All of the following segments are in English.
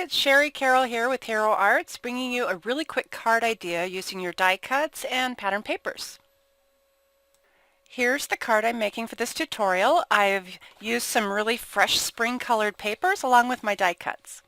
it's Sherry Carroll here with Hero Arts, bringing you a really quick card idea using your die cuts and pattern papers. Here's the card I'm making for this tutorial. I've used some really fresh spring colored papers along with my die cuts.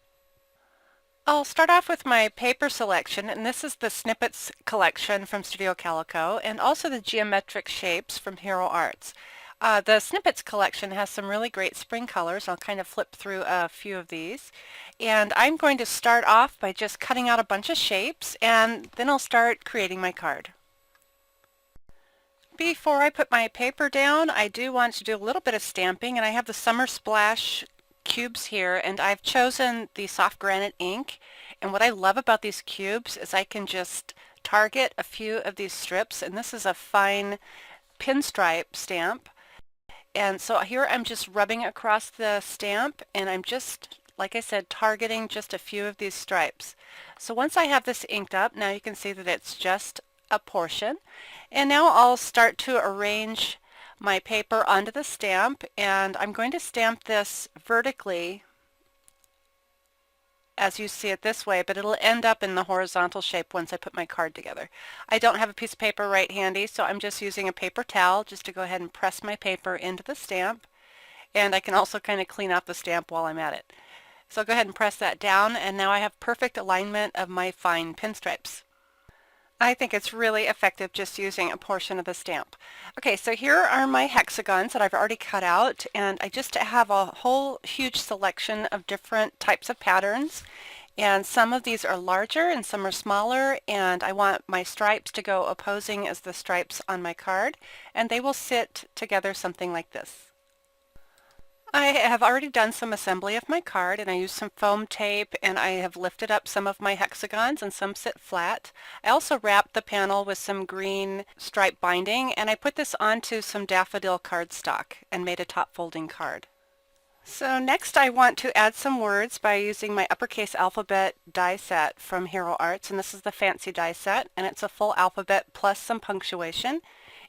I'll start off with my paper selection, and this is the Snippets collection from Studio Calico and also the geometric shapes from Hero Arts. The Snippets collection has some really great spring colors. I'll kind of flip through a few of these. And I'm going to start off by just cutting out a bunch of shapes, and then I'll start creating my card. Before I put my paper down, I do want to do a little bit of stamping, and I have the Summer Splash cubes here, and I've chosen the soft granite ink. And what I love about these cubes is I can just target a few of these strips, and this is a fine pinstripe stamp. And so here I'm just rubbing across the stamp, and I'm just, like I said, targeting just a few of these stripes. So once I have this inked up, now you can see that it's just a portion. And now I'll start to arrange my paper onto the stamp, and I'm going to stamp this vertically as you see it this way, but it'll end up in the horizontal shape once I put my card together. I don't have a piece of paper right handy, so I'm just using a paper towel just to go ahead and press my paper into the stamp, and I can also kind of clean up the stamp while I'm at it. So I'll go ahead and press that down, and now I have perfect alignment of my fine pinstripes. I think it's really effective just using a portion of the stamp. Okay, so here are my hexagons that I've already cut out, and I just have a whole huge selection of different types of patterns, and some of these are larger and some are smaller, and I want my stripes to go opposing as the stripes on my card, and they will sit together something like this. I have already done some assembly of my card, and I used some foam tape, and I have lifted up some of my hexagons and some sit flat. I also wrapped the panel with some green stripe binding, and I put this onto some daffodil cardstock and made a top folding card. So next I want to add some words by using my uppercase alphabet die set from Hero Arts, and this is the fancy die set, and it's a full alphabet plus some punctuation.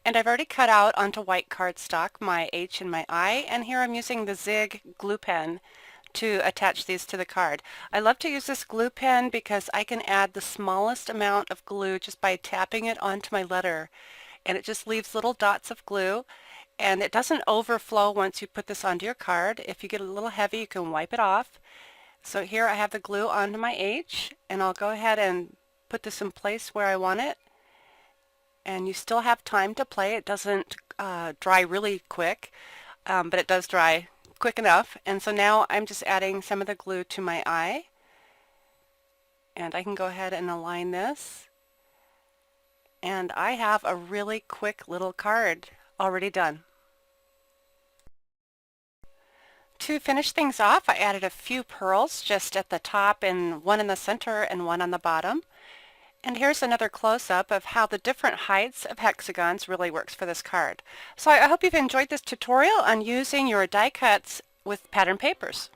And I've already cut out onto white cardstock my H and my I, and here I'm using the Zig glue pen to attach these to the card. I love to use this glue pen because I can add the smallest amount of glue just by tapping it onto my letter, and it just leaves little dots of glue, and it doesn't overflow once you put this onto your card. If you get a little heavy, you can wipe it off. So here I have the glue onto my H, and I'll go ahead and put this in place where I want it. And you still have time to play. It doesn't dry really quick, but it does dry quick enough. And so now I'm just adding some of the glue to my eye, and I can go ahead and align this, and I have a really quick little card already done. To finish things off, I added a few pearls just at the top, and one in the center and one on the bottom. And here's another close-up of how the different heights of hexagons really works for this card. So I hope you've enjoyed this tutorial on using your die cuts with pattern papers.